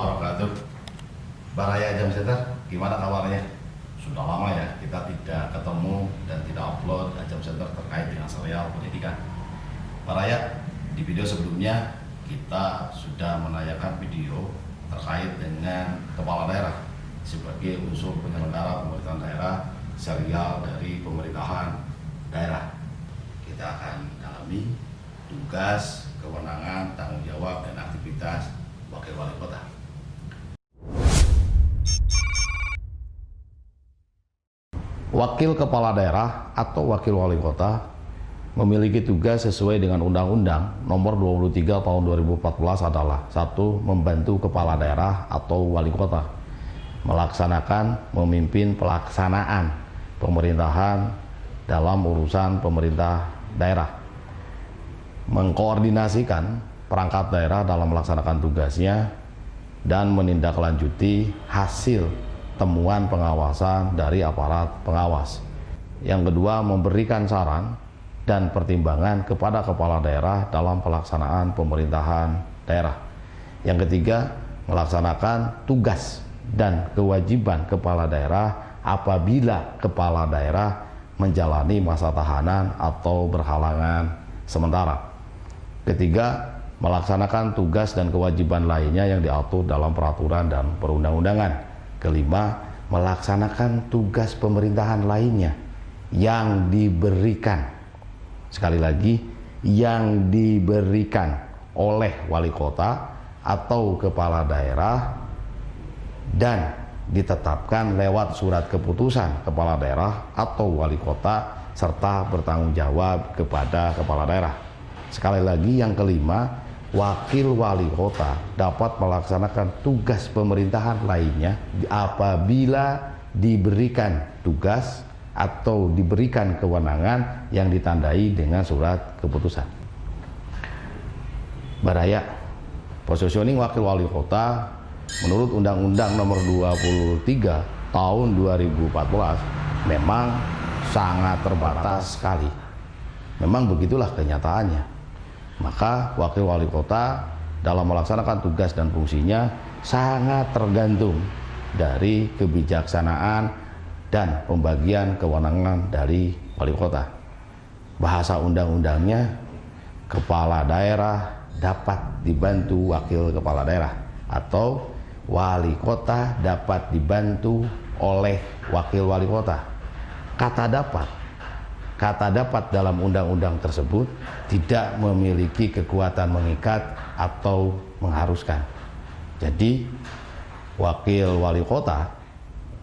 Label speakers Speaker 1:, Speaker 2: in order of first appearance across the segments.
Speaker 1: wabarakatuh. Baraya Jam Center, gimana kabarnya? Sudah lama ya kita tidak ketemu dan tidak upload Jam Center terkait dengan serial pendidikan. Baraya, di video sebelumnya kita sudah menayangkan video terkait dengan kepala daerah sebagai unsur penyelenggara pemerintahan daerah, serial dari pemerintahan daerah. Kita akan dalami tugas, kewenangan, tanggung jawab, dan aktivitas wakil wali kota. Wakil kepala daerah atau wakil wali kota memiliki tugas sesuai dengan Undang-Undang Nomor 23 Tahun 2014 adalah: 1. Membantu kepala daerah atau wali kota melaksanakan, memimpin pelaksanaan pemerintahan dalam urusan pemerintah daerah, mengkoordinasikan perangkat daerah dalam melaksanakan tugasnya, dan menindaklanjuti hasil temuan pengawasan dari aparat pengawas. Yang kedua, memberikan saran dan pertimbangan kepada kepala daerah dalam pelaksanaan pemerintahan daerah. Yang ketiga, melaksanakan tugas dan kewajiban kepala daerah apabila kepala daerah menjalani masa tahanan atau berhalangan sementara. Ketiga, melaksanakan tugas dan kewajiban lainnya yang diatur dalam peraturan dan perundang-undangan. Kelima, melaksanakan tugas pemerintahan lainnya yang diberikan, sekali lagi, yang diberikan oleh wali kota atau kepala daerah dan ditetapkan lewat surat keputusan kepala daerah atau wali kota serta bertanggung jawab kepada kepala daerah. Sekali lagi, yang kelima, wakil wali kota dapat melaksanakan tugas pemerintahan lainnya apabila diberikan tugas atau diberikan kewenangan yang ditandai dengan surat keputusan. Baraya, positioning wakil wali kota menurut Undang-Undang Nomor 23 Tahun 2014 memang sangat terbatas sekali. Memang begitulah kenyataannya. Maka wakil wali kota dalam melaksanakan tugas dan fungsinya sangat tergantung dari kebijaksanaan dan pembagian kewenangan dari wali kota. Bahasa undang-undangnya, kepala daerah dapat dibantu wakil kepala daerah atau wali kota dapat dibantu oleh wakil wali kota. Kata dapat dalam undang-undang tersebut tidak memiliki kekuatan mengikat atau mengharuskan. Jadi, wakil wali kota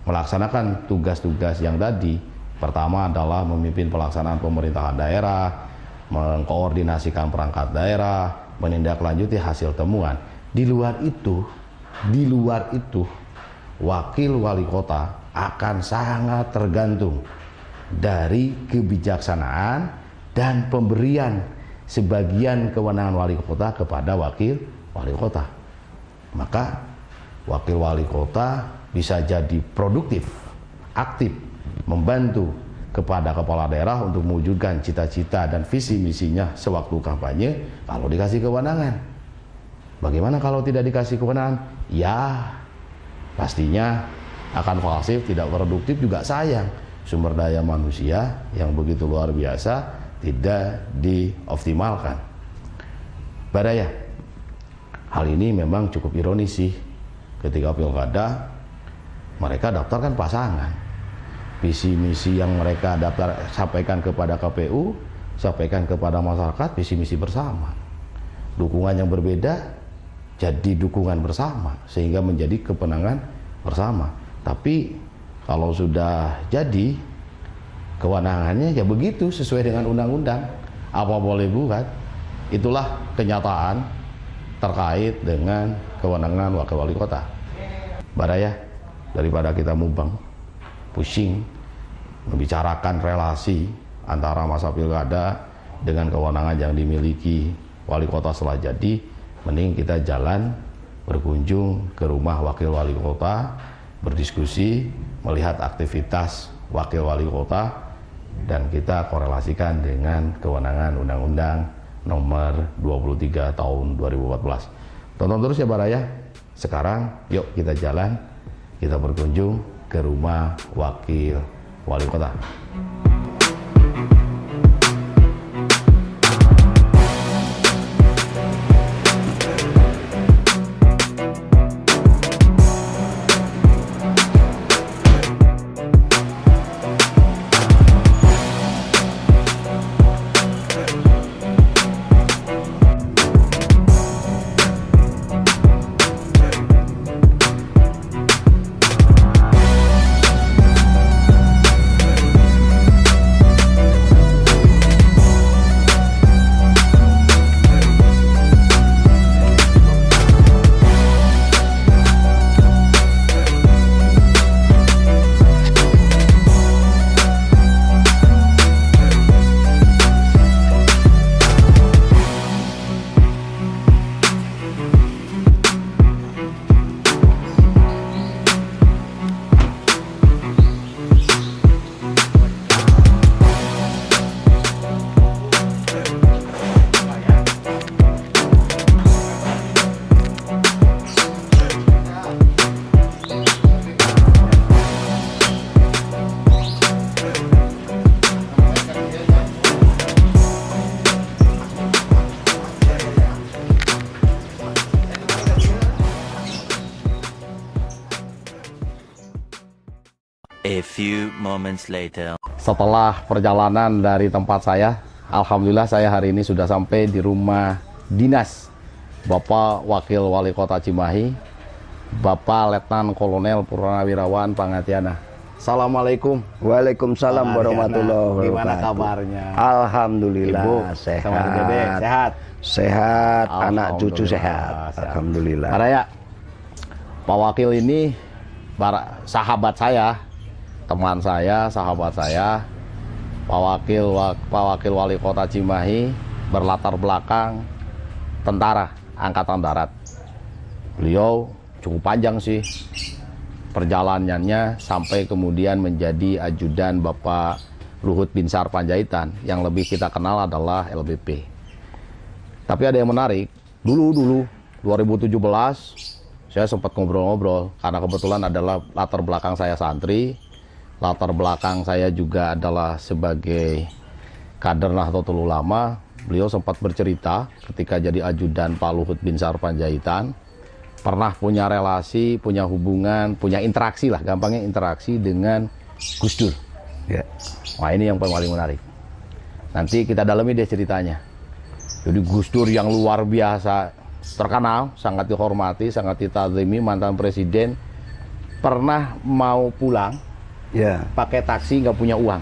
Speaker 1: melaksanakan tugas-tugas yang tadi. Pertama adalah memimpin pelaksanaan pemerintahan daerah, mengkoordinasikan perangkat daerah, menindaklanjuti hasil temuan. Di luar itu, wakil wali kota akan sangat tergantung dari kebijaksanaan dan pemberian sebagian kewenangan wali kota kepada wakil wali kota. Maka wakil wali kota bisa jadi produktif, aktif, membantu kepada kepala daerah untuk mewujudkan cita-cita dan visi misinya sewaktu kampanye kalau dikasih kewenangan. Bagaimana kalau tidak dikasih kewenangan? Ya, pastinya akan pasif, tidak produktif, juga sayang. Sumber daya manusia yang begitu luar biasa tidak dioptimalkan. Baraya, hal ini memang cukup ironis sih. Ketika pilkada, mereka daftarkan pasangan. Visi misi yang mereka daftar sampaikan kepada KPU, sampaikan kepada masyarakat, visi misi bersama. Dukungan yang berbeda jadi dukungan bersama sehingga menjadi kemenangan bersama. Tapi kalau sudah jadi kewenangannya ya begitu sesuai dengan undang-undang, apa boleh buat. Itulah kenyataan terkait dengan kewenangan wakil wali kota. Baraya, daripada kita mubang, pusing membicarakan relasi antara masa pilkada dengan kewenangan yang dimiliki wali kota setelah jadi, mending kita jalan berkunjung ke rumah wakil wali kota, berdiskusi, melihat aktivitas wakil wali kota, dan kita korelasikan dengan kewenangan Undang-Undang Nomor 23 Tahun 2014. Tonton terus ya Baraya. Sekarang yuk kita jalan, kita berkunjung ke rumah Wakil Wali Kota.
Speaker 2: A few moments later.
Speaker 1: Setelah perjalanan dari tempat saya, alhamdulillah saya hari ini sudah sampai di rumah dinas Bapak Wakil Wali Kota Cimahi, Bapak Letnan Kolonel Purnawirawan Pangatiana. Assalamualaikum.
Speaker 3: Waalaikumsalam warahmatullahi wabarakatuh.
Speaker 1: Gimana kabarnya?
Speaker 3: Alhamdulillah
Speaker 1: Ibu,
Speaker 3: sehat.
Speaker 1: sama Dede, sehat.
Speaker 3: Sehat, anak cucu
Speaker 1: Alhamdulillah,
Speaker 3: sehat. Alhamdulillah.
Speaker 1: Raya, Pak Wakil ini sahabat saya, teman saya, sahabat saya. Pak Wakil Wali Kota Cimahi berlatar belakang tentara Angkatan Darat. Beliau cukup panjang sih perjalanannya sampai kemudian menjadi ajudan Bapak Luhut Binsar Panjaitan, yang lebih kita kenal adalah LBP. Tapi ada yang menarik, dulu 2017 saya sempat ngobrol-ngobrol, karena kebetulan adalah latar belakang saya santri, latar belakang saya juga adalah sebagai kader Nahdlatul Ulama. Beliau sempat bercerita ketika jadi ajudan Pak Luhut Binsar Panjaitan, pernah punya relasi, punya hubungan, punya interaksi lah, gampangnya interaksi dengan Gus Dur.
Speaker 3: Ya.
Speaker 1: Wah, ini yang paling menarik. Nanti kita dalami deh ceritanya. Jadi Gus Dur yang luar biasa terkenal, sangat dihormati, sangat ditazimi, mantan presiden, pernah mau pulang,
Speaker 3: Ya.
Speaker 1: pakai taksi nggak punya uang.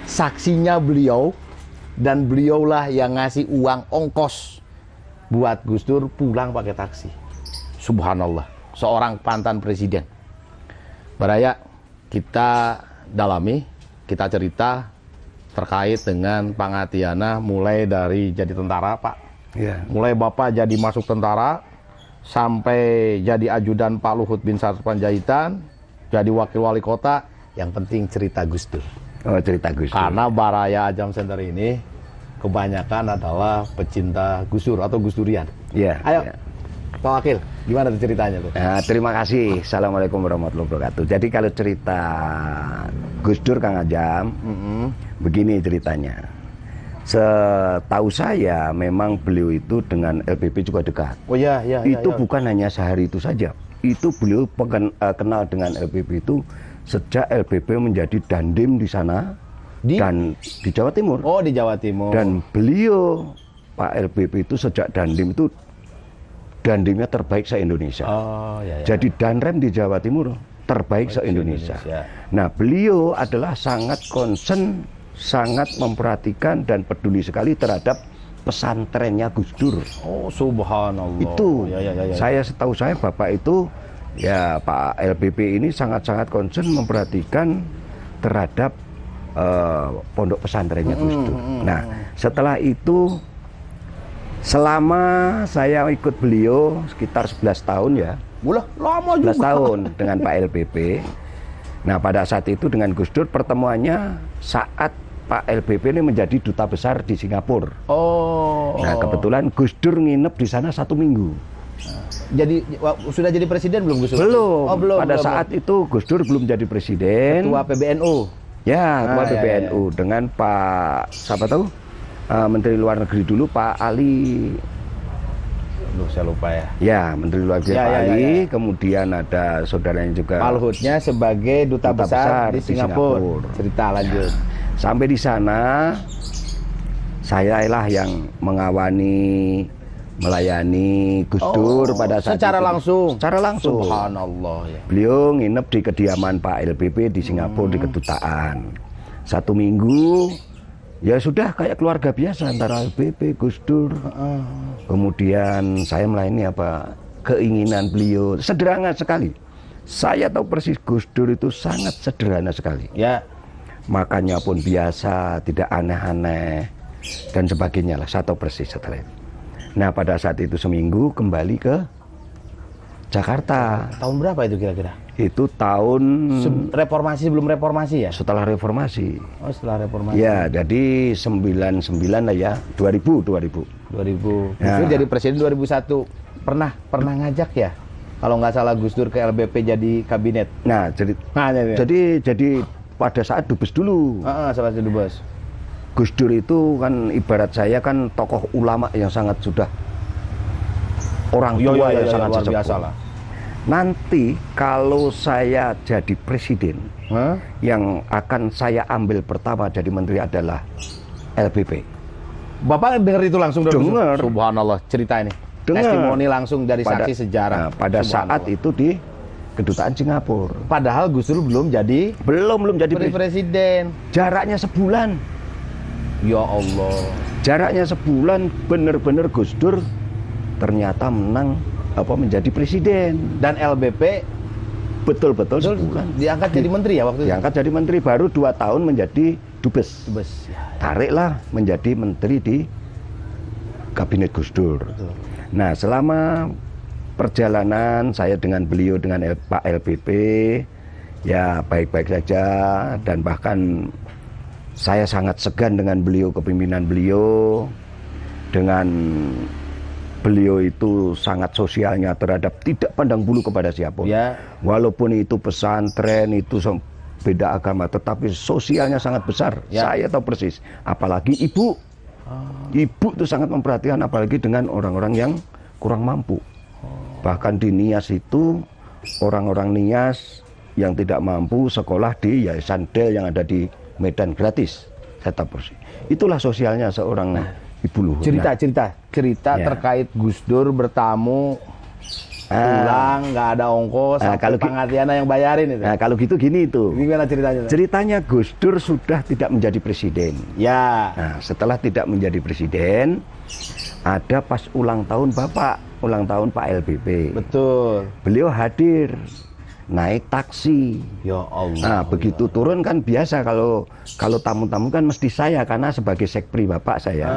Speaker 1: Saksinya beliau, dan beliaulah yang ngasih uang ongkos buat Gus Dur pulang pakai taksi. Subhanallah, seorang mantan presiden. Baraya, kita dalami, kita cerita terkait dengan Pangatiana mulai dari jadi tentara, Pak.
Speaker 3: Ya.
Speaker 1: Mulai Bapak jadi masuk tentara, sampai jadi ajudan Pak Luhut Binsar Panjaitan, jadi wakil wali kota. Yang penting cerita Gus Dur.
Speaker 3: Oh, cerita Gus Dur.
Speaker 1: Karena Baraya Ajam Center ini kebanyakan adalah pecinta Gus Dur atau Gus Durian.
Speaker 3: Ya.
Speaker 1: Ayo,
Speaker 3: Ya.
Speaker 1: Pak Wakil, gimana tuh ceritanya tuh?
Speaker 3: Nah, terima kasih. Assalamualaikum warahmatullahi wabarakatuh. Jadi kalau cerita Gus Dur, Kang Ajam, begini ceritanya. Setahu saya memang beliau itu dengan LBP juga dekat.
Speaker 1: Oh iya, iya.
Speaker 3: Itu
Speaker 1: iya.
Speaker 3: bukan hanya sehari itu saja. Itu beliau kenal dengan LBP itu sejak LBP menjadi dandim di sana dan di Jawa Timur.
Speaker 1: Oh, di Jawa Timur.
Speaker 3: Dan beliau Pak LBP itu sejak dandim itu dandimnya terbaik se-Indonesia.
Speaker 1: Oh, iya, iya.
Speaker 3: Jadi danrem di Jawa Timur terbaik se-Indonesia. Nah, beliau adalah sangat concern, sangat memperhatikan dan peduli sekali terhadap pesantrennya Gus Dur.
Speaker 1: Oh, subhanallah.
Speaker 3: Itu
Speaker 1: Ya.
Speaker 3: saya setahu saya Bapak itu ya Pak LBP ini sangat-sangat concern memperhatikan terhadap pondok pesantrennya Gus Dur. Nah, setelah itu selama saya ikut beliau sekitar 11 tahun ya.
Speaker 1: Ulah, lama
Speaker 3: 11
Speaker 1: juga.
Speaker 3: tahun dengan Pak LBP. Nah, pada saat itu dengan Gus Dur pertemuannya saat Pak LBP ini menjadi duta besar di Singapura.
Speaker 1: Oh.
Speaker 3: Nah, kebetulan Gus Dur nginep di sana 1 minggu.
Speaker 1: sudah jadi presiden belum Gus Dur?
Speaker 3: Belum.
Speaker 1: Oh, belum.
Speaker 3: Pada
Speaker 1: belum,
Speaker 3: saat itu Gus Dur belum jadi presiden.
Speaker 1: Ketua PBNU.
Speaker 3: Ya, Ketua
Speaker 1: ya,
Speaker 3: PBNU dengan Pak siapa tahu Menteri Luar Negeri dulu Pak Ali.
Speaker 1: Loh, saya lupa ya.
Speaker 3: Ya, Menteri Luar Negeri Pak Ali.
Speaker 1: Ya.
Speaker 3: Kemudian ada saudaranya juga.
Speaker 1: Pak Luhutnya sebagai duta besar di Singapura. Cerita lanjut.
Speaker 3: Sampai di sana saya lah yang mengawani, melayani Gus Dur pada saat
Speaker 1: secara
Speaker 3: itu.
Speaker 1: langsung.
Speaker 3: Secara langsung.
Speaker 1: Subhanallah ya.
Speaker 3: Beliau nginep di kediaman Pak LBP di Singapura di kedutaan. 1 minggu ya sudah kayak keluarga biasa antara LBP, Gus Dur. Kemudian saya melayani keinginan beliau sederhana sekali. Saya tahu persis Gus Dur itu sangat sederhana sekali.
Speaker 1: Ya.
Speaker 3: Makannya pun biasa, tidak aneh-aneh dan sebagainya lah. Saya tahu persis setelah itu. Nah, pada saat itu seminggu kembali ke Jakarta.
Speaker 1: Tahun berapa itu kira-kira?
Speaker 3: Itu tahun
Speaker 1: Reformasi sebelum reformasi ya?
Speaker 3: setelah reformasi.
Speaker 1: Oh, setelah reformasi.
Speaker 3: Ya, jadi 99 lah ya, 2000.
Speaker 1: 2000.
Speaker 3: Ya.
Speaker 1: Gus Dur jadi presiden 2001. Pernah ngajak ya? Kalau nggak salah Gus Dur ke LBP jadi kabinet.
Speaker 3: Nah, jadi pada saat dubes dulu.
Speaker 1: Salah satu dubes.
Speaker 3: Gus Dur itu kan ibarat saya kan tokoh ulama yang sangat sudah orang tua yang sangat
Speaker 1: luar biasa
Speaker 3: sesepuh.
Speaker 1: lah.
Speaker 3: Nanti kalau saya jadi presiden, yang akan saya ambil pertama jadi menteri adalah LBP.
Speaker 1: Bapak dengar itu langsung dari
Speaker 3: Dengar.
Speaker 1: Subhanallah, cerita ini.
Speaker 3: Dengar.
Speaker 1: Testimoni langsung dari saksi sejarah.
Speaker 3: Nah, pada saat itu di kedutaan Singapura.
Speaker 1: Padahal Gus Dur belum jadi presiden.
Speaker 3: Jaraknya sebulan.
Speaker 1: Ya Allah.
Speaker 3: Jaraknya sebulan benar-benar Gus Dur ternyata menjadi presiden.
Speaker 1: Dan LBP
Speaker 3: betul-betul sebulan
Speaker 1: diangkat jadi menteri ya waktu itu.
Speaker 3: Diangkat jadi menteri, baru 2 tahun menjadi dubes.
Speaker 1: Ya.
Speaker 3: Tariklah menjadi menteri di kabinet Gus Dur.
Speaker 1: Betul.
Speaker 3: Nah, selama perjalanan saya dengan beliau dengan Pak LBP ya baik-baik saja, dan bahkan saya sangat segan dengan beliau, kepemimpinan beliau. Dengan beliau itu sangat sosialnya terhadap tidak pandang bulu kepada siapapun.
Speaker 1: Ya.
Speaker 3: Walaupun itu pesantren, itu beda agama, tetapi sosialnya sangat besar.
Speaker 1: Ya.
Speaker 3: Saya tahu persis. Apalagi ibu. Ibu itu sangat memperhatikan, apalagi dengan orang-orang yang kurang mampu. Bahkan di Nias itu orang-orang Nias yang tidak mampu sekolah di Yayasan Del yang ada di Medan gratis. Saya tahu persis. Itulah sosialnya seorang Ibu Luhut.
Speaker 1: Cerita
Speaker 3: Ya.
Speaker 1: terkait Gus Dur bertamu pulang nggak ada ongkos,
Speaker 3: kalau
Speaker 1: Pangatiana yang bayarin itu.
Speaker 3: Nah, kalau gitu gini itu.
Speaker 1: Gimana ceritanya?
Speaker 3: Ceritanya Gus Dur sudah tidak menjadi presiden.
Speaker 1: Ya.
Speaker 3: Nah, setelah tidak menjadi presiden, ada pas ulang tahun Pak LBP.
Speaker 1: Betul.
Speaker 3: Beliau hadir, naik taksi.
Speaker 1: Ya Allah.
Speaker 3: Nah, begitu turun kan biasa kalau tamu-tamu kan mesti saya, karena sebagai sekpri bapak saya,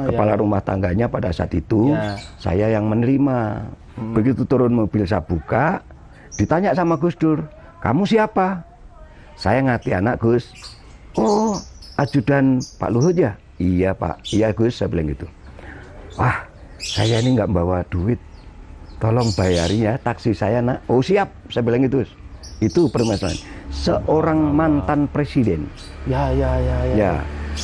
Speaker 3: kepala rumah tangganya pada saat itu, saya yang menerima. Begitu turun mobil saya buka, ditanya sama Gus Dur, "Kamu siapa?" Saya ngati anak Gus. "Oh, ajudan Pak Luhut ya?" "Iya Pak." "Iya Gus," saya bilang gitu. "Wah, saya ini nggak bawa duit, tolong bayarin ya taksi saya nak." "Oh siap," saya bilang gitu. Itu permasalahan. Seorang mantan presiden. Ya,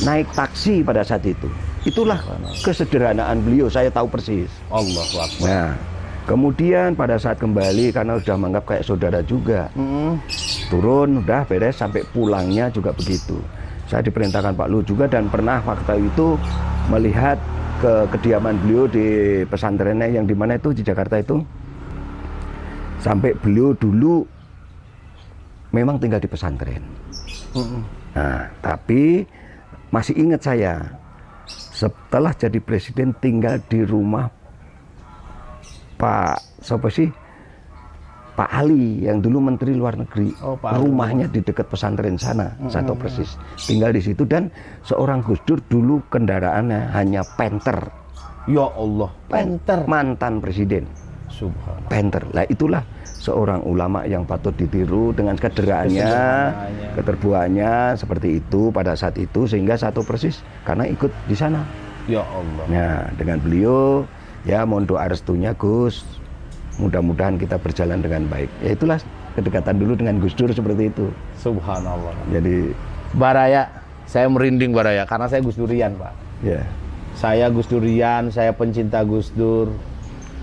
Speaker 3: naik taksi pada saat itu. Itulah kesederhanaan beliau, saya tahu persis.
Speaker 1: Allahu Akbar.
Speaker 3: Nah, kemudian pada saat kembali, karena sudah menganggap kayak saudara juga, turun, udah beres, sampai pulangnya juga begitu. Saya diperintahkan Pak Luhut juga, dan pernah waktu itu melihat ke kediaman beliau di pesantrennya yang dimana itu di Jakarta itu. Sampai beliau dulu memang tinggal di pesantren. Nah, tapi masih ingat saya, setelah jadi presiden tinggal di rumah Pak Ali yang dulu Menteri Luar Negeri. Rumahnya di dekat pesantren sana, saya tahu persis. Tinggal di situ, dan seorang Gus Dur dulu kendaraannya hanya Panther.
Speaker 1: Ya Allah, Panther.
Speaker 3: Mantan presiden.
Speaker 1: Subhanallah.
Speaker 3: Panther. Lah itulah seorang ulama yang patut ditiru dengan kederaannya, keterbuaannya seperti itu pada saat itu, sehingga satu persis karena ikut di sana.
Speaker 1: Ya Allah.
Speaker 3: Nah, dengan beliau ya mohon doa restunya Gus. mudah-mudahan kita berjalan dengan baik. Ya itulah kedekatan dulu dengan Gus Dur seperti itu.
Speaker 1: Subhanallah.
Speaker 3: Jadi
Speaker 1: Baraya, saya merinding Baraya karena saya Gus Durian, Pak.
Speaker 3: ya,
Speaker 1: Saya Gus Durian, saya pencinta Gus Dur.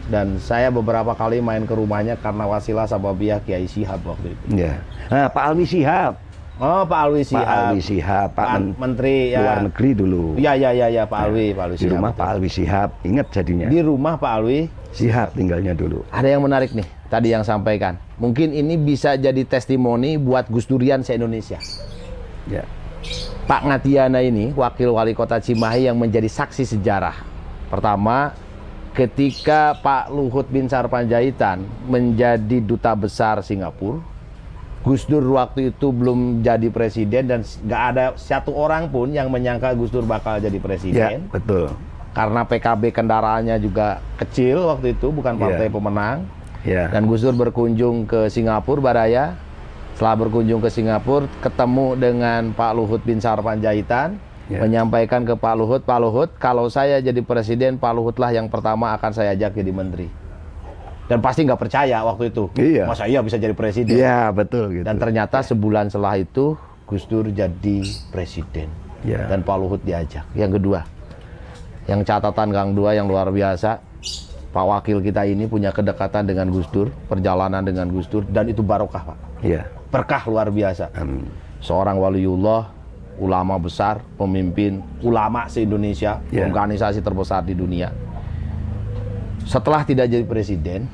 Speaker 1: Dan saya beberapa kali main ke rumahnya karena wasilah sababiyah Kiai Syihab waktu itu.
Speaker 3: ya. Nah, Pak Alwi Syihab.
Speaker 1: Oh, Pak Alwi
Speaker 3: Pak
Speaker 1: Syihab.
Speaker 3: Alwi Syihab, Pak
Speaker 1: Menteri ya.
Speaker 3: Luar Negeri dulu.
Speaker 1: Ya, Pak Alwi, Pak Alwi
Speaker 3: Di
Speaker 1: Syihab.
Speaker 3: rumah Pak Alwi Syihab, ingat jadinya.
Speaker 1: Di rumah Pak Alwi
Speaker 3: Syihab tinggalnya dulu.
Speaker 1: ada yang menarik nih tadi yang sampaikan. Mungkin ini bisa jadi testimoni buat Gus Durian se-Indonesia.
Speaker 3: Ya,
Speaker 1: Pak Ngatiana ini wakil wali kota Cimahi yang menjadi saksi sejarah. Pertama, ketika Pak Luhut bin Sarpanjaitan menjadi duta besar Singapura, Gus Dur waktu itu belum jadi presiden dan nggak ada satu orang pun yang menyangka Gus Dur bakal jadi
Speaker 3: ya,
Speaker 1: presiden.
Speaker 3: betul.
Speaker 1: Karena PKB kendaraannya juga kecil waktu itu, bukan partai
Speaker 3: Ya.
Speaker 1: pemenang.
Speaker 3: Ya,
Speaker 1: Dan Gus Dur berkunjung ke Singapura, Baraya. Setelah berkunjung ke Singapura, ketemu dengan Pak Luhut bin Sarpanjaitan,
Speaker 3: Ya.
Speaker 1: menyampaikan ke Pak Luhut, kalau saya jadi presiden, Pak Luhutlah yang pertama akan saya ajak jadi menteri. Dan pasti nggak percaya waktu itu,
Speaker 3: Iya.
Speaker 1: masa iya bisa jadi presiden.
Speaker 3: ya betul gitu.
Speaker 1: Dan ternyata sebulan setelah itu, Gus Dur jadi presiden.
Speaker 3: Ya.
Speaker 1: Dan Pak Luhut diajak. Yang kedua, yang catatan Gang Dua yang luar biasa, Pak Wakil kita ini punya kedekatan dengan Gus Dur, perjalanan dengan Gus Dur, dan itu barokah, Pak.
Speaker 3: Ya,
Speaker 1: Berkah luar biasa.
Speaker 3: amin.
Speaker 1: Seorang waliullah, ulama besar, pemimpin ulama se-Indonesia,
Speaker 3: Ya.
Speaker 1: organisasi terbesar di dunia. Setelah tidak jadi presiden,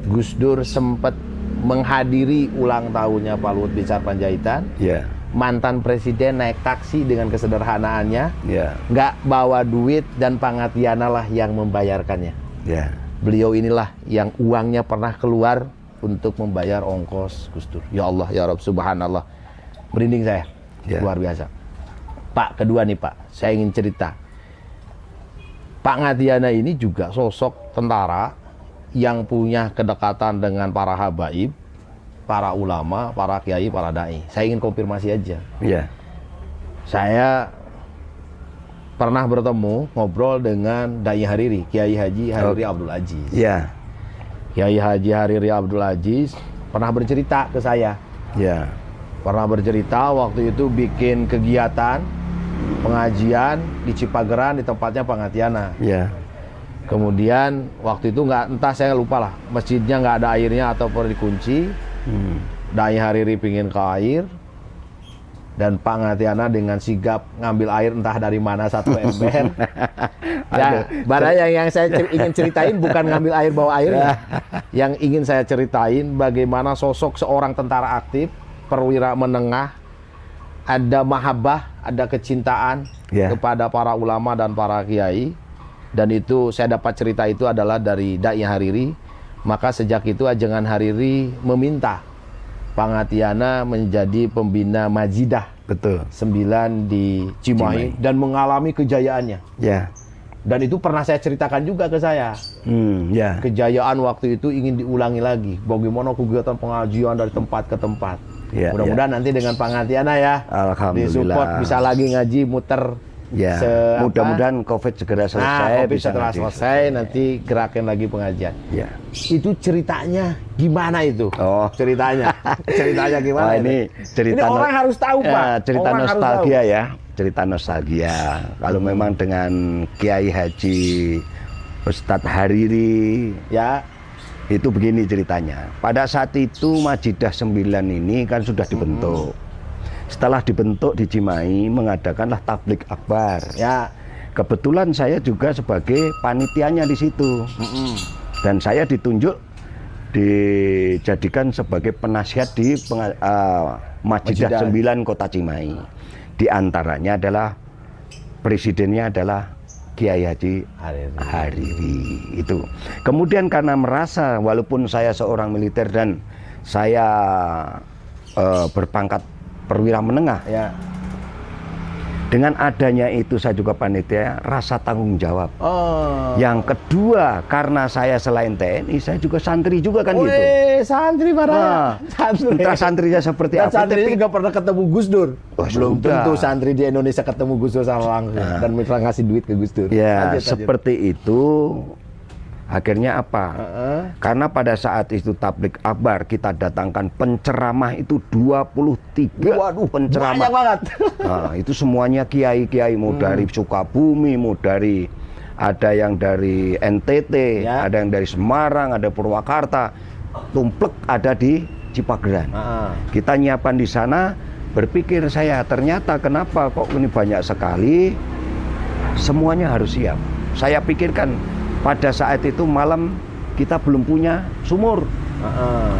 Speaker 1: Gus Dur sempat menghadiri ulang tahunnya Pak Luhut bin Sarpanjaitan.
Speaker 3: Ya,
Speaker 1: Mantan presiden naik taksi dengan kesederhanaannya,
Speaker 3: ya,
Speaker 1: nggak bawa duit, dan Pak Ngatiana lah yang membayarkannya.
Speaker 3: ya,
Speaker 1: Beliau inilah yang uangnya pernah keluar untuk membayar ongkos Gus Dur. Ya Allah, ya Rabb, subhanallah. Merinding saya,
Speaker 3: Ya.
Speaker 1: luar biasa. Pak, kedua nih Pak, saya ingin cerita. Pak Ngatiana ini juga sosok tentara yang punya kedekatan dengan para habaib, para ulama, para kiai, para dai. Saya ingin konfirmasi aja.
Speaker 3: ya,
Speaker 1: Saya pernah bertemu, ngobrol dengan Dai Hariri, Kiai Haji Hariri Abdul Aziz.
Speaker 3: ya,
Speaker 1: Kiai Haji Hariri Abdul Aziz pernah bercerita ke saya.
Speaker 3: ya,
Speaker 1: Pernah bercerita waktu itu bikin kegiatan pengajian di Cipageran di tempatnya Pak Ngatiana.
Speaker 3: ya,
Speaker 1: Kemudian waktu itu entah saya lupa lah, masjidnya nggak ada airnya atau perlu dikunci. Dai Hariri pingin ke air, dan Pak Ngatiana dengan sigap ngambil air entah dari mana satu ember. Ya, Baraya yang saya ingin ceritain bukan ngambil air bawa airnya. Yang ingin saya ceritain bagaimana sosok seorang tentara aktif, perwira menengah, ada mahabbah, ada kecintaan
Speaker 3: Ya.
Speaker 1: kepada para ulama dan para kiai. Dan itu saya dapat cerita itu adalah dari Dai Hariri. Maka sejak itu Ajengan Hariri meminta Pak Ngatiana menjadi pembina Majidah
Speaker 3: betul.
Speaker 1: 9 di Cimahi dan mengalami kejayaannya.
Speaker 3: Ya,
Speaker 1: Dan itu pernah saya ceritakan juga ke saya.
Speaker 3: ya,
Speaker 1: Kejayaan waktu itu ingin diulangi lagi. Bagaimana kegiatan pengajian dari tempat ke tempat.
Speaker 3: Ya,
Speaker 1: Mudah-mudahan nanti dengan Pak Ngatiana ya,
Speaker 3: Alhamdulillah.
Speaker 1: disupport bisa lagi ngaji muter.
Speaker 3: ya. Mudah-mudahan COVID segera selesai.
Speaker 1: COVID
Speaker 3: bisa
Speaker 1: setelah
Speaker 3: ngaji.
Speaker 1: selesai nanti gerakin lagi pengajian.
Speaker 3: Ya.
Speaker 1: Itu ceritanya gimana itu?
Speaker 3: Oh.
Speaker 1: Ceritanya gimana?
Speaker 3: Wah, ini cerita
Speaker 1: Ini orang harus tahu, Pak.
Speaker 3: cerita
Speaker 1: Orang harus
Speaker 3: nostalgia
Speaker 1: tahu.
Speaker 3: ya, cerita nostalgia. Kalau memang dengan Kiai Haji Ustadz Hariri,
Speaker 1: Ya,
Speaker 3: itu begini ceritanya. Pada saat itu Majidah 9 ini kan sudah dibentuk. Setelah dibentuk di Cimahi, mengadakanlah tablik akbar.
Speaker 1: ya.
Speaker 3: Kebetulan saya juga sebagai panitianya di situ. Dan saya ditunjuk dijadikan sebagai penasihat di Majidah 9 Kota Cimahi. Di antaranya adalah presidennya adalah Kiai Haji Hariri itu. Kemudian karena merasa walaupun saya seorang militer dan saya berpangkat perwira menengah,
Speaker 1: Ya.
Speaker 3: dengan adanya itu saya juga panitia rasa tanggung jawab.
Speaker 1: Oh.
Speaker 3: Yang kedua, karena saya selain TNI, saya juga santri juga kan gitu.
Speaker 1: Wih, santri
Speaker 3: Nah,
Speaker 1: pada. Santri.
Speaker 3: entah santrinya seperti
Speaker 1: Dan
Speaker 3: apa,
Speaker 1: santri
Speaker 3: tapi
Speaker 1: juga pernah ketemu Gus Dur.
Speaker 3: Oh,
Speaker 1: Belum
Speaker 3: sudah.
Speaker 1: tentu santri di Indonesia ketemu Gus Dur sama langsung dan minta ngasih duit ke Gus Dur.
Speaker 3: ya
Speaker 1: Lanjut.
Speaker 3: seperti itu. Akhirnya apa? Karena pada saat itu tablik akbar kita datangkan penceramah itu 23.
Speaker 1: Waduh,
Speaker 3: penceramah.
Speaker 1: banyak banget.
Speaker 3: Nah, itu semuanya kiai-kiai, mau dari Sukabumi, mau dari ada yang dari NTT,
Speaker 1: Ya.
Speaker 3: ada yang dari Semarang, ada Purwakarta, tumplek ada di Cipageran. Kita nyiapkan di sana, berpikir saya ternyata kenapa kok ini banyak sekali, semuanya harus siap. Saya pikirkan pada saat itu malam kita belum punya sumur.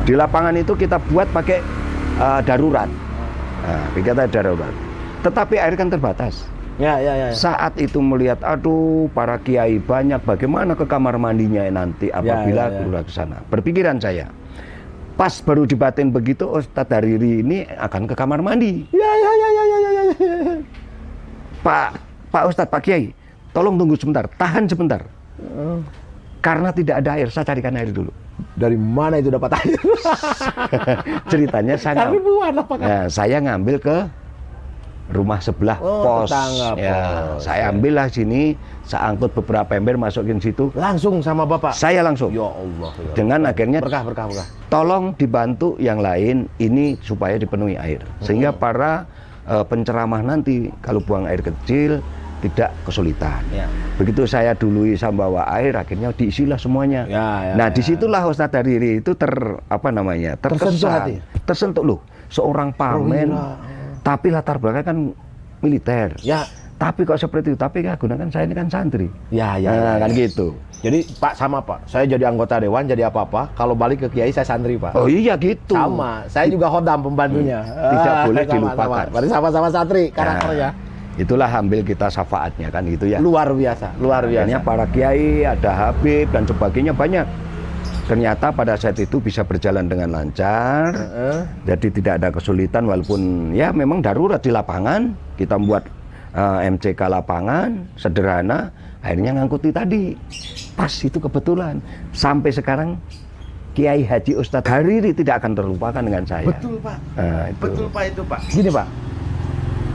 Speaker 3: Di lapangan itu kita buat pakai darurat. Nah, kita darurat. Tetapi air kan terbatas.
Speaker 1: Ya.
Speaker 3: Saat itu melihat, aduh, para kiai banyak, bagaimana ke kamar mandinya nanti apabila keluar ke sana. Berpikiran saya, pas baru dibatin begitu, Ustadz Hariri ini akan ke kamar mandi.
Speaker 1: Ya.
Speaker 3: Pak Ustadz, Pak Kiai, tolong tunggu sebentar, tahan sebentar. Karena tidak ada air, saya carikan air dulu.
Speaker 1: Dari mana itu dapat air?
Speaker 3: Ceritanya saya ngambil ke rumah sebelah pos.
Speaker 1: Tetangga pos.
Speaker 3: Saya ambillah sini, saya angkut beberapa ember masukin situ.
Speaker 1: Langsung sama Bapak?
Speaker 3: Saya langsung.
Speaker 1: Ya Allah. Ya.
Speaker 3: Dengan akhirnya
Speaker 1: berkah.
Speaker 3: Tolong dibantu yang lain ini supaya dipenuhi air. Sehingga para penceramah nanti kalau buang air kecil tidak kesulitan. Ya. Begitu saya dulu sama bawa air, akhirnya diisilah semuanya. Nah, disitulah Ustadz Hariri itu terkesan, tersentuh loh. Seorang pamen, tapi latar belakang kan militer.
Speaker 1: Ya.
Speaker 3: Tapi kok seperti itu? Tapi ya gunakan saya ini kan santri.
Speaker 1: Ya.
Speaker 3: Kan gitu.
Speaker 1: Jadi Pak sama Pak, saya jadi anggota dewan, jadi apa-apa, kalau balik ke Kiai saya santri Pak.
Speaker 3: Oh iya gitu.
Speaker 1: Sama, saya juga khodam pembantunya.
Speaker 3: Tidak boleh dilupakan.
Speaker 1: Berarti sama-sama santri karakternya.
Speaker 3: Itulah ambil kita syafaatnya kan gitu ya.
Speaker 1: Luar biasa.
Speaker 3: Akhirnya para kiai, ada Habib dan sebagainya banyak. Ternyata pada saat itu bisa berjalan dengan lancar. Jadi tidak ada kesulitan walaupun ya memang darurat di lapangan. Kita membuat MCK lapangan sederhana, akhirnya ngangkuti tadi. Pas itu kebetulan. Sampai sekarang Kiai Haji Ustadz Hariri tidak akan terlupakan dengan saya.
Speaker 1: Betul Pak.
Speaker 3: Betul
Speaker 1: Pak itu Pak. Gini Pak.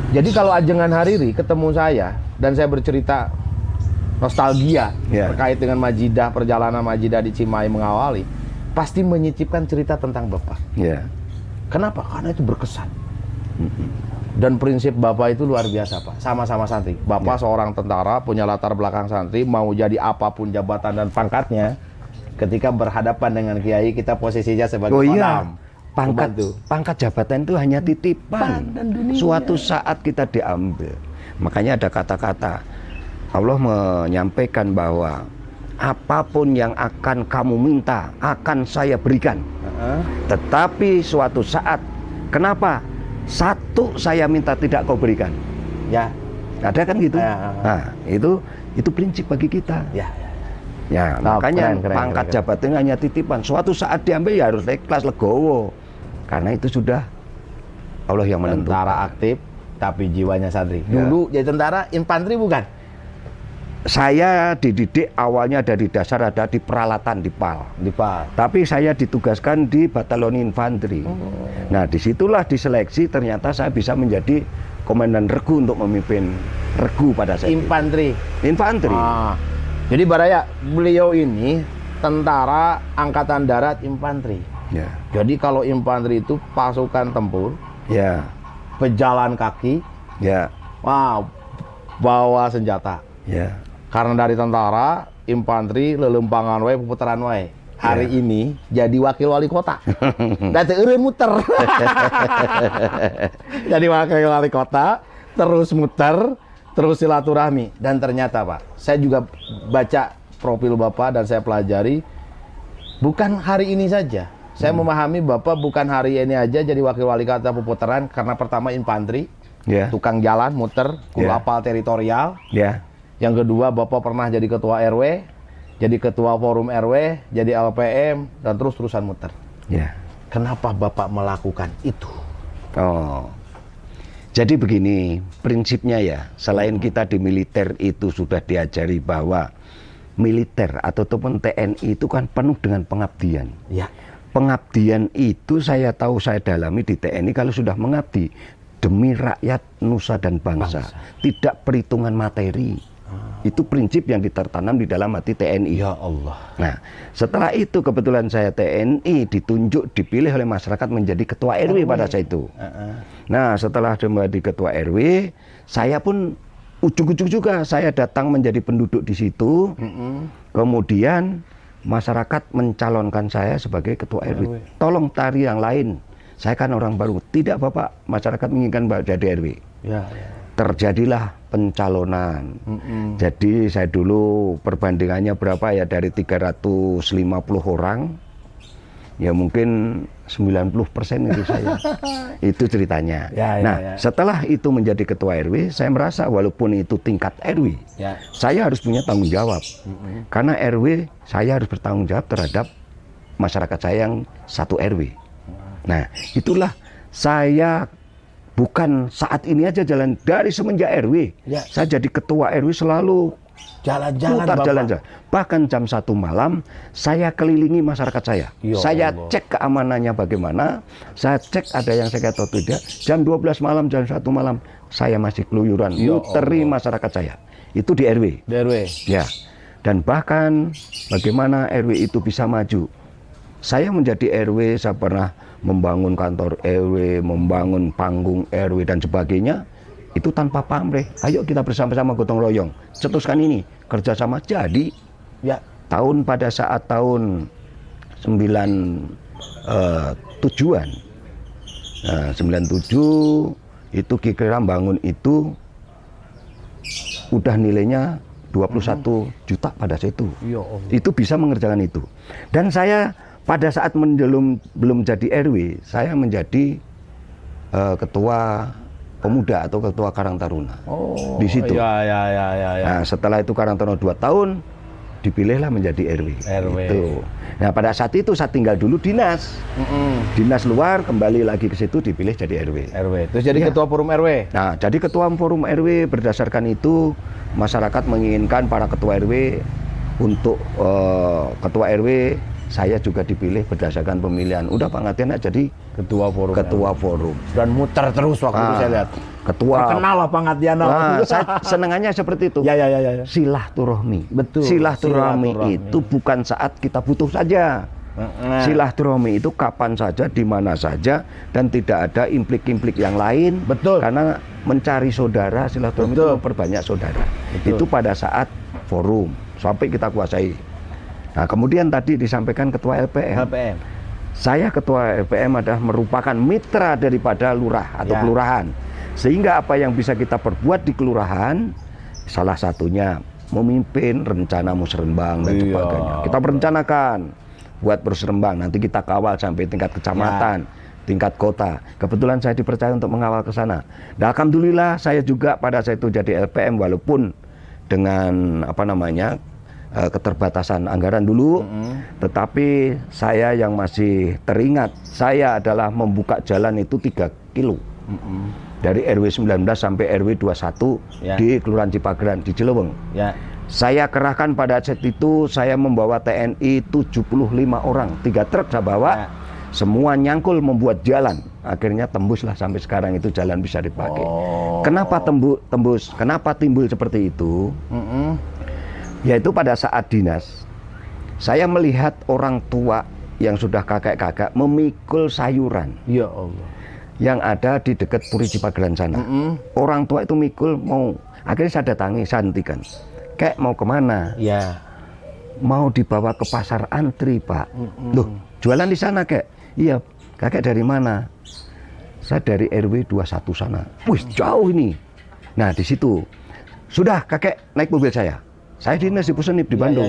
Speaker 1: Jadi kalau Ajengan Hariri ketemu saya dan saya bercerita nostalgia terkait dengan Majidah, perjalanan Majidah di Cimahi mengawali, pasti menyicipkan cerita tentang Bapak. Kenapa? Karena itu berkesan. Dan prinsip Bapak itu luar biasa Pak. Sama-sama santri. Bapak seorang tentara, punya latar belakang santri, mau jadi apapun jabatan dan pangkatnya, ketika berhadapan dengan Kiai, kita posisinya sebagai kodam.
Speaker 3: Pangkat jabatan itu hanya titipan. Suatu saat kita diambil. Makanya ada kata-kata Allah menyampaikan bahwa apapun yang akan kamu minta akan saya berikan. Tetapi suatu saat, kenapa? Satu saya minta tidak kau berikan.
Speaker 1: Ya.
Speaker 3: Ada kan gitu. Nah, itu prinsip bagi kita. Ya, makanya pangkat jabatan hanya titipan. Suatu saat diambil ya harus ikhlas, legowo. Karena itu sudah Allah yang menentukan.
Speaker 1: Tentara aktif tapi jiwanya santri. Dulu jadi tentara infanteri bukan?
Speaker 3: Saya dididik awalnya dari dasar ada di peralatan di PAL. Tapi saya ditugaskan di batalion infanteri. Nah, disitulah diseleksi, ternyata saya bisa menjadi komandan regu untuk memimpin regu pada saat
Speaker 1: infanteri. Jadi Baraya, beliau ini tentara angkatan darat infanteri. Jadi kalau infanteri itu pasukan tempur, pejalan kaki, bawa senjata. Karena dari tentara, infanteri, lelempangan wae, puputaran wae. Hari ini jadi wakil wali kota. Dati eureun muter. Jadi wakil wali kota, terus muter, terus silaturahmi. Dan ternyata Pak, saya juga baca profil Bapak dan saya pelajari, bukan hari ini saja. Saya memahami Bapak bukan hari ini aja jadi wakil wali kota Puputaran, karena pertama infanteri, tukang jalan, muter, apal teritorial. Yang kedua, Bapak pernah jadi ketua RW, jadi ketua forum RW, jadi LPM, dan terus-terusan muter. Kenapa Bapak melakukan itu?
Speaker 3: Jadi begini, prinsipnya ya, selain kita di militer itu sudah diajari bahwa militer ataupun TNI itu kan penuh dengan pengabdian. Pengabdian itu saya tahu, saya dalami di TNI, kalau sudah mengabdi demi rakyat, nusa dan bangsa. Tidak perhitungan materi. Itu prinsip yang tertanam di dalam hati TNI.
Speaker 1: Ya Allah.
Speaker 3: Nah, setelah itu kebetulan saya TNI ditunjuk, dipilih oleh masyarakat menjadi ketua RW pada saat itu. Nah, setelah menjadi ketua RW, saya pun ujung-ujung juga saya datang menjadi penduduk di situ. Kemudian masyarakat mencalonkan saya sebagai ketua RW. Tolong cari yang lain. Saya kan orang baru. Tidak, Bapak. Masyarakat menginginkan Bapak jadi RW.
Speaker 1: Ya.
Speaker 3: Terjadilah pencalonan. Jadi saya dulu perbandingannya berapa ya, dari 350 orang ya mungkin 90% itu saya. Itu ceritanya. Setelah itu menjadi ketua RW, saya merasa walaupun itu tingkat RW, saya harus punya tanggung jawab. Karena RW saya harus bertanggung jawab terhadap masyarakat saya yang satu RW. Nah, itulah saya bukan saat ini aja jalan, dari semenjak RW. Saya jadi ketua RW selalu jalan-jalan. Bahkan jam 1 malam saya kelilingi masyarakat saya. Saya cek keamanannya bagaimana, saya cek ada yang sakit atau tidak. Jam 12 malam, jam 1 malam saya masih keluyuran muteri masyarakat saya. Itu di RW. Ya. Dan bahkan bagaimana RW itu bisa maju. Saya menjadi RW, saya pernah membangun kantor RW, membangun panggung RW dan sebagainya, itu tanpa pamrih. Ayo kita bersama-sama gotong royong, cetuskan ini, kerjasama. Jadi pada saat tahun 97-an, 97 itu kira-kira bangun itu udah nilainya 21 juta pada saat itu. Itu bisa mengerjakan itu. Dan saya pada saat belum jadi RW, saya menjadi ketua pemuda atau ketua Karang Taruna. Di situ. Nah, setelah itu Karang Taruna 2 tahun, dipilihlah menjadi RW. Itu. Nah, pada saat itu saya tinggal dulu dinas. Dinas luar, kembali lagi ke situ, dipilih jadi RW.
Speaker 1: Terus jadi ketua forum RW.
Speaker 3: Nah, jadi ketua forum RW, berdasarkan itu masyarakat menginginkan para ketua RW untuk ketua RW. Saya juga dipilih berdasarkan pemilihan. Udah Pak Ngatiana jadi ketua forum.
Speaker 1: Dan muter terus waktu itu saya lihat.
Speaker 3: Ketua.
Speaker 1: Terkenal lah Pak Ngatiana.
Speaker 3: Saya senengannya seperti itu. Silaturahmi.
Speaker 1: Betul.
Speaker 3: Silaturahmi itu bukan saat kita butuh saja. Silaturahmi itu kapan saja, di mana saja, dan tidak ada implik-implik yang lain.
Speaker 1: Betul.
Speaker 3: Karena mencari saudara, silaturahmi itu memperbanyak saudara. Itu pada saat forum sampai kita kuasai. Nah, kemudian tadi disampaikan ketua LPM. Saya ketua LPM adalah merupakan mitra daripada lurah atau kelurahan. Sehingga apa yang bisa kita perbuat di kelurahan, salah satunya memimpin rencana musrenbang dan sebagainya. Kita merencanakan buat musrenbang, nanti kita kawal sampai tingkat kecamatan, tingkat kota. Kebetulan saya dipercaya untuk mengawal ke sana. Dan alhamdulillah saya juga pada saat itu jadi LPM, walaupun dengan keterbatasan anggaran dulu, tetapi saya yang masih teringat, saya adalah membuka jalan itu 3 kilo dari RW 19 sampai RW 21 di Kelurahan Cipageran di Cileweng. Saya kerahkan pada saat itu, saya membawa TNI 75 orang, 3 truk saya bawa, semua nyangkul membuat jalan. Akhirnya tembuslah sampai sekarang itu jalan bisa dipakai. Kenapa tembus? Kenapa timbul seperti itu? Yaitu pada saat dinas, saya melihat orang tua yang sudah kakek-kakek memikul sayuran.
Speaker 1: Ya Allah.
Speaker 3: Yang ada di dekat Puri Cipageran sana. Orang tua itu mikul mau. Akhirnya saya datangi, saya hentikan. Kek mau kemana? Mau dibawa ke pasar antri, Pak. Loh, jualan di sana, Kek? Iya. Kakek dari mana? Saya dari RW 21 sana. Wih, jauh ini. Nah, di situ. Sudah, kakek naik mobil saya. Saya dinas di Pusenip di Bandung.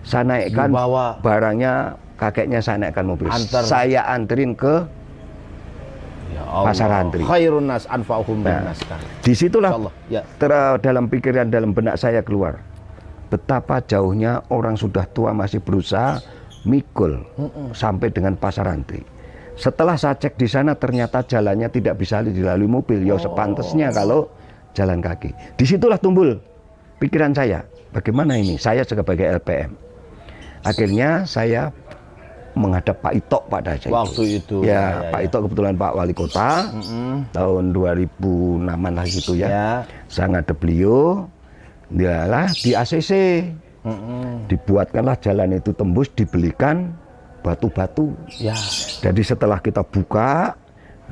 Speaker 3: Saya naikkan barangnya, kakeknya saya naikkan mobil. Saya anterin ke pasar antri.
Speaker 1: Khairun nas anfa'uhum binnas.
Speaker 3: Disitulah dalam pikiran, dalam benak saya keluar. Betapa jauhnya orang sudah tua masih berusaha mikul sampai dengan pasar antri. Setelah saya cek di sana, ternyata jalannya tidak bisa dilalui mobil. Ya sepantasnya kalau jalan kaki. Disitulah tumbuh pikiran saya. Bagaimana ini? Saya sebagai LPM. Akhirnya saya menghadap Pak Ito pada saat itu. Pak Ito kebetulan Pak Wali Kota tahun 2006 lah gitu ya. Saya ngadep beliau. Dialah di ACC. Dibuatkanlah jalan itu tembus, dibelikan batu-batu.
Speaker 1: Ya.
Speaker 3: Jadi setelah kita buka,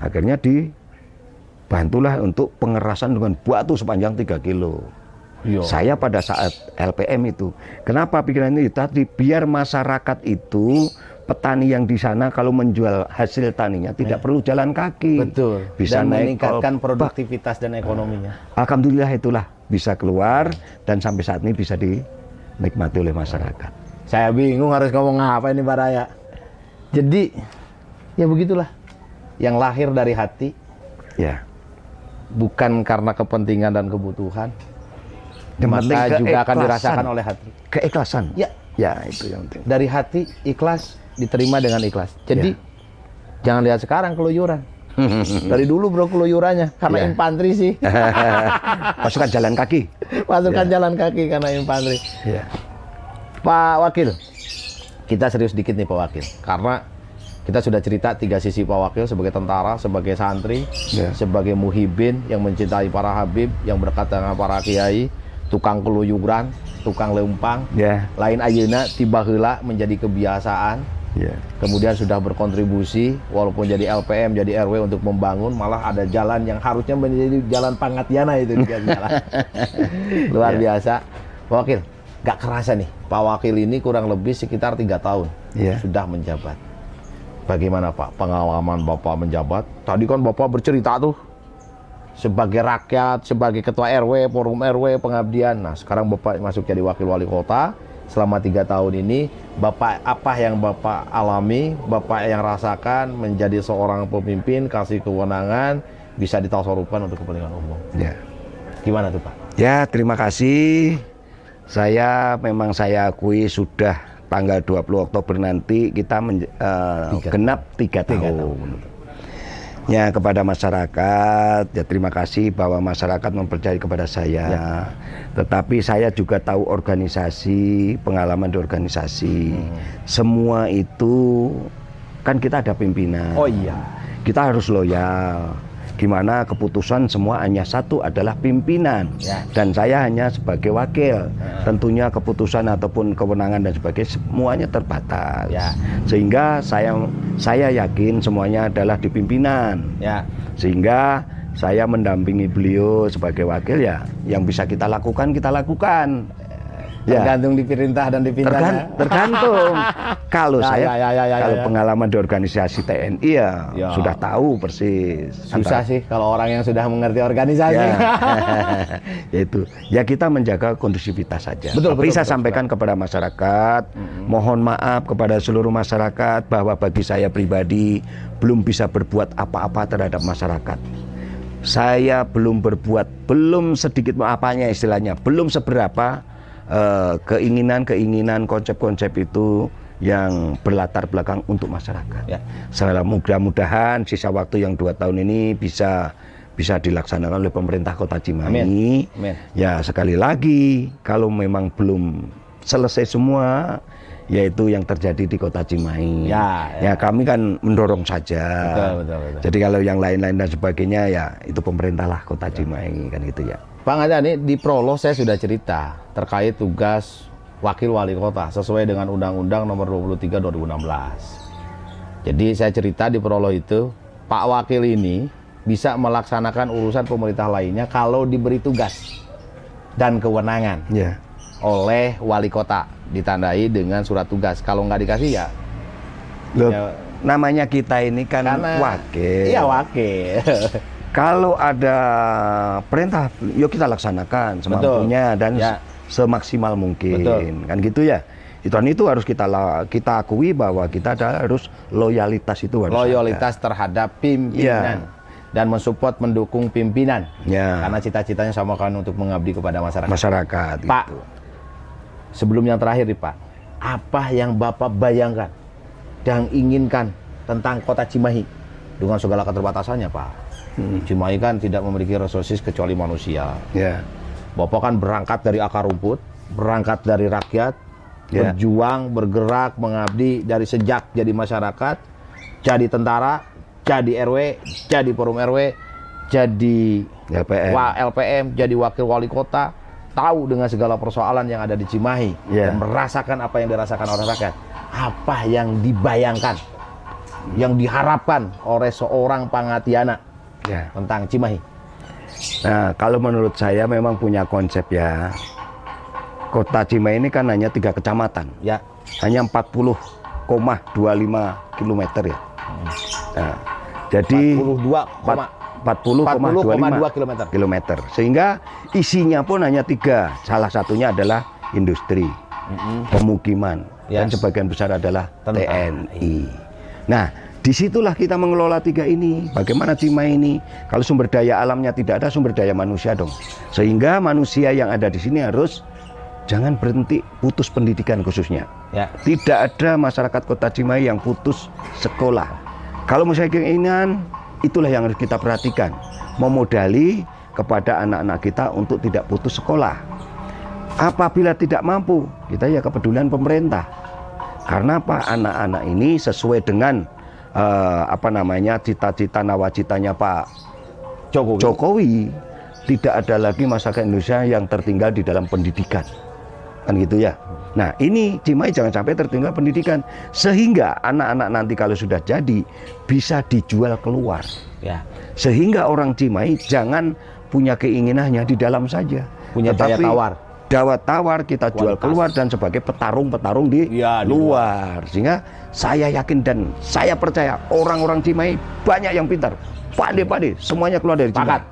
Speaker 3: akhirnya dibantulah untuk pengerasan dengan batu sepanjang 3 kilo.
Speaker 1: Yo.
Speaker 3: Saya pada saat LPM itu, kenapa pikiran ini tadi, biar masyarakat itu, petani yang di sana kalau menjual hasil taninya tidak perlu jalan kaki.
Speaker 1: Betul.
Speaker 3: Bisa
Speaker 1: dan
Speaker 3: naik
Speaker 1: meningkatkan
Speaker 3: kolbak.
Speaker 1: produktivitas dan ekonominya.
Speaker 3: Alhamdulillah itulah bisa keluar dan sampai saat ini bisa dinikmati oleh masyarakat.
Speaker 1: Saya bingung harus ngomong apa ini Pak Raya. Jadi ya begitulah. Yang lahir dari hati,
Speaker 3: Ya.
Speaker 1: bukan karena kepentingan dan kebutuhan,
Speaker 3: Yang penting
Speaker 1: maka juga akan
Speaker 3: keikhlasan.
Speaker 1: dirasakan oleh hati.
Speaker 3: Keikhlasan.
Speaker 1: Ya,
Speaker 3: Ya, itu yang penting.
Speaker 1: dari hati ikhlas, diterima dengan ikhlas. Jadi jangan lihat sekarang keluyuran. Dari dulu bro keluyurannya karena
Speaker 3: Ya.
Speaker 1: infanteri sih.
Speaker 3: Pasukan jalan kaki.
Speaker 1: Pasukan jalan kaki karena infanteri.
Speaker 3: Ya.
Speaker 1: Pak Wakil, kita serius dikit nih Pak Wakil, karena kita sudah cerita 3 sisi Pak Wakil sebagai tentara, sebagai santri,
Speaker 3: Ya.
Speaker 1: sebagai muhibin yang mencintai para habib, yang berkat dengan para kiai, tukang keluyuran, tukang leumpang,
Speaker 3: Ya.
Speaker 1: lain ayeuna tiba heula menjadi kebiasaan,
Speaker 3: Ya.
Speaker 1: kemudian sudah berkontribusi walaupun jadi LPM, jadi RW untuk membangun, malah ada jalan yang harusnya menjadi jalan Pangatiana itu dia jalan. Luar biasa. Pak Wakil, gak kerasa nih, Pak Wakil ini kurang lebih sekitar 3 tahun
Speaker 3: Ya.
Speaker 1: sudah menjabat. Bagaimana Pak pengalaman Bapak menjabat? Tadi kan Bapak bercerita tuh sebagai rakyat, sebagai ketua RW, forum RW, pengabdian. Nah sekarang Bapak masuk jadi wakil wali kota. Selama 3 tahun ini, Bapak apa yang Bapak alami, Bapak yang rasakan menjadi seorang pemimpin, kasih kewenangan, bisa ditasarufkan untuk kepentingan umum.
Speaker 3: Ya.
Speaker 1: Gimana tuh Pak?
Speaker 3: Ya, terima kasih. Saya akui sudah tanggal 20 Oktober nanti kita genap 3 tahun. Ya, kepada masyarakat, ya terima kasih bahwa masyarakat mempercayai kepada saya.
Speaker 1: Ya.
Speaker 3: Tetapi saya juga tahu organisasi, pengalaman di organisasi. Semua itu kan kita ada pimpinan.
Speaker 1: Oh iya.
Speaker 3: Kita harus loyal. Gimana keputusan semua hanya satu adalah pimpinan.
Speaker 1: Ya.
Speaker 3: Dan saya hanya sebagai wakil. Tentunya keputusan ataupun kewenangan dan sebagainya semuanya terbatas.
Speaker 1: Ya.
Speaker 3: Sehingga saya yakin semuanya adalah di pimpinan.
Speaker 1: Ya.
Speaker 3: Sehingga saya mendampingi beliau sebagai wakil, ya yang bisa kita lakukan kita lakukan. Ya.
Speaker 1: Tergantung diperintah dan dipindah.
Speaker 3: Tergantung. Kalau
Speaker 1: Ya,
Speaker 3: saya
Speaker 1: ya.
Speaker 3: pengalaman di organisasi TNI
Speaker 1: Ya.
Speaker 3: sudah tahu persis.
Speaker 1: Susah sih kalau orang yang sudah mengerti organisasi.
Speaker 3: Ya. Yaitu ya kita menjaga kondusivitas saja. Tapi saya sampaikan kepada masyarakat, mohon maaf kepada seluruh masyarakat bahwa bagi saya pribadi belum bisa berbuat apa-apa terhadap masyarakat. Saya belum sedikit apanya istilahnya, belum seberapa keinginan konsep-konsep itu yang berlatar belakang untuk masyarakat.
Speaker 1: Ya.
Speaker 3: Mudah-mudahan sisa waktu yang 2 tahun ini bisa dilaksanakan oleh pemerintah Kota Cimahi.
Speaker 1: Amin. Amin.
Speaker 3: Ya, sekali lagi kalau memang belum selesai semua, yaitu yang terjadi di Kota Cimahi. Ya, kami kan mendorong saja.
Speaker 1: Betul.
Speaker 3: Jadi kalau yang lain-lain dan sebagainya, ya itu pemerintahlah Kota Cimahi, kan gitu ya.
Speaker 1: Pak Ngajani, di prolog saya sudah cerita terkait tugas wakil wali kota sesuai dengan Undang-Undang Nomor 23 2016. Jadi saya cerita di prolog itu, Pak Wakil ini bisa melaksanakan urusan pemerintah lainnya kalau diberi tugas dan kewenangan
Speaker 3: Ya.
Speaker 1: oleh wali kota, ditandai dengan surat tugas. Kalau nggak dikasih ya,
Speaker 3: Loh,
Speaker 1: ya
Speaker 3: namanya kita ini kan wakil.
Speaker 1: Iya wakil.
Speaker 3: Kalau ada perintah, yuk kita laksanakan semampunya dan semaksimal mungkin.
Speaker 1: Betul.
Speaker 3: Kan gitu ya. Itu harus kita akui bahwa kita harus loyalitas itu harus
Speaker 1: Loyalitas terhadap pimpinan. Dan mensupport, mendukung pimpinan.
Speaker 3: Ya.
Speaker 1: Karena cita-citanya sama kan untuk mengabdi kepada masyarakat. Pak,
Speaker 3: gitu.
Speaker 1: sebelum yang terakhir nih Pak, apa yang Bapak bayangkan dan inginkan tentang Kota Cimahi dengan segala keterbatasannya Pak? Cimahi kan tidak memiliki resources kecuali manusia.
Speaker 3: Ya.
Speaker 1: Bapak kan berangkat dari akar rumput, berangkat dari rakyat, berjuang, bergerak, mengabdi dari sejak jadi masyarakat, jadi tentara, jadi RW, jadi forum RW, jadi
Speaker 3: LPM.
Speaker 1: LPM, jadi wakil wali kota, tahu dengan segala persoalan yang ada di Cimahi,
Speaker 3: Ya.
Speaker 1: dan merasakan apa yang dirasakan oleh rakyat, apa yang dibayangkan, yang diharapkan oleh seorang Pangatiana
Speaker 3: Ya.
Speaker 1: tentang Cimahi?
Speaker 3: Nah, kalau menurut saya memang punya konsep ya. Kota Cimahi ini kan hanya 3 kecamatan.
Speaker 1: Ya.
Speaker 3: Hanya 40,25 km ya. Nah, jadi 40,25
Speaker 1: kilometer.
Speaker 3: Sehingga isinya pun hanya 3. Salah satunya adalah industri, pemukiman, dan
Speaker 1: Yes.
Speaker 3: sebagian besar adalah
Speaker 1: Tentara.
Speaker 3: TNI. Nah, disitulah kita mengelola 3 ini. Bagaimana Cimahi ini? Kalau sumber daya alamnya tidak ada, sumber daya manusia dong. Sehingga manusia yang ada di sini harus jangan berhenti putus pendidikan khususnya.
Speaker 1: Ya.
Speaker 3: Tidak ada masyarakat kota Cimahi yang putus sekolah. Kalau misalnya keinginan, itulah yang harus kita perhatikan. Memodali kepada anak-anak kita untuk tidak putus sekolah. Apabila tidak mampu, kita ya kepedulian pemerintah. Karena apa? Anak-anak ini sesuai dengan cita-cita nawacitanya Pak Jokowi, tidak ada lagi masyarakat Indonesia yang tertinggal di dalam pendidikan. Kan gitu ya. Nah, ini Cimahi jangan sampai tertinggal pendidikan, sehingga anak-anak nanti kalau sudah jadi bisa dijual keluar.
Speaker 1: Ya.
Speaker 3: Sehingga orang Cimahi jangan punya keinginannya di dalam saja,
Speaker 1: Punya daya tawar.
Speaker 3: Daya tawar kita jual
Speaker 1: Kualitas.
Speaker 3: keluar dan sebagai petarung-petarung di
Speaker 1: Ya, di
Speaker 3: luar. Sehingga saya yakin dan saya percaya orang-orang Cimahi banyak yang pintar, pandai-pandai, semuanya keluar dari Cimahi.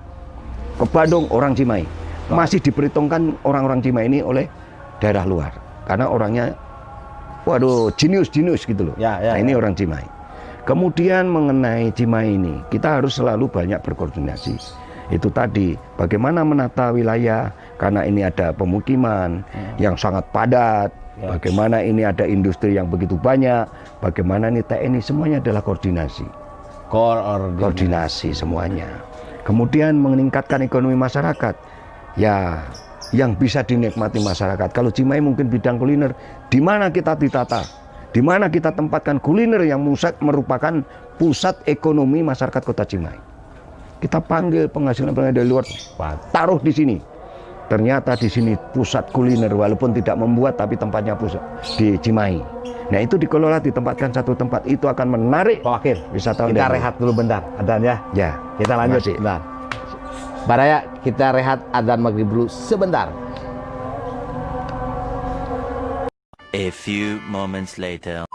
Speaker 3: Ke Bandung orang Cimahi. Masih diperhitungkan orang-orang Cimahi ini oleh daerah luar. Karena orangnya, waduh, jenius gitu loh.
Speaker 1: Ya,
Speaker 3: Nah, ini orang Cimahi. Kemudian mengenai Cimahi ini, kita harus selalu banyak berkoordinasi. Itu tadi, bagaimana menata wilayah, karena ini ada pemukiman yang sangat padat,
Speaker 1: Ya.
Speaker 3: bagaimana ini ada industri yang begitu banyak, bagaimana ini TNI, semuanya adalah koordinasi. Koordinasi semuanya. Kemudian meningkatkan ekonomi masyarakat, ya yang bisa dinikmati masyarakat. Kalau Cimahi mungkin bidang kuliner, di mana kita ditata, di mana kita tempatkan kuliner yang merupakan pusat ekonomi masyarakat kota Cimahi. Kita panggil penghasilan dari luar, taruh di sini. Ternyata di sini pusat kuliner, walaupun tidak membuat, tapi tempatnya pusat di Cimahi. Nah, itu dikelola, ditempatkan satu tempat, itu akan menarik
Speaker 1: Pak Wakil,
Speaker 3: wisatawan.
Speaker 1: kita rehat dulu bentar, Adan ya.
Speaker 3: Ya,
Speaker 1: Kita lanjut
Speaker 3: masih.
Speaker 1: bentar. Baraya, kita rehat adzan maghrib dulu sebentar.
Speaker 2: A few moments later.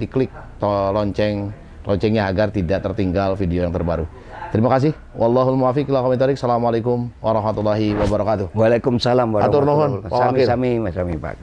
Speaker 1: diklik loncengnya agar tidak tertinggal video yang terbaru. Terima kasih. Wallahul muwaffiq ila aqwamit thoriq. Assalamualaikum warahmatullahi wabarakatuh.
Speaker 3: Waalaikumsalam warahmatullahi wabarakatuh.
Speaker 1: Atur nuhun.
Speaker 3: Sami-sami Mas Sami Pak.